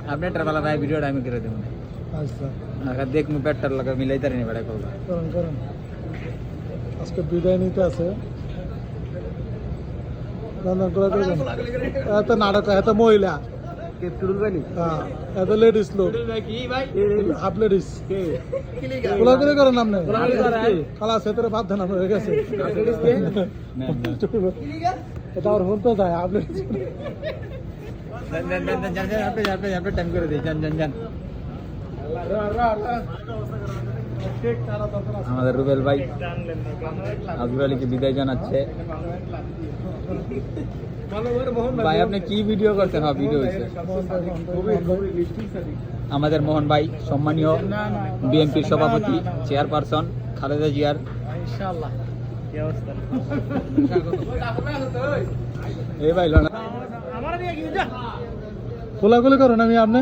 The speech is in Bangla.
আপনি ট্রাভেল ভাই ভিডিওটা আমি করে দেব আচ্ছা আগা দেখ মু পেটটার লাগা মিলাই তারি নি বড় করবা করুন করুন আজকে বিদায় নিতে আছে এত নাটক এত মহিলা কে টুরুল ভাই হ্যাঁ এত লেডিস লোক ভাই কি ভাই হাফ লেডিস কে খোলা করে করেন আপনি খোলাখুলি করে? খালা সেতরে বাদ দেন হয়ে গেছে লেডিস কে এটা আর হতে যায় হাফ লেডিস জান আপনি টাইম করে দেই জান আমাদের রুবেল ভাই আজুর আলীকে বিদায় জানাচ্ছে ভাই আপনি কি ভিডিও করছেন? হ্যাঁ ভিডিও হয়েছে আমাদের মোহন ভাই সম্মানীয় বিএনপির সভাপতি চেয়ারপারসন খালেদা জিয়ার এই ভাই লোনা খোলাখুলি করেন আমি আপনি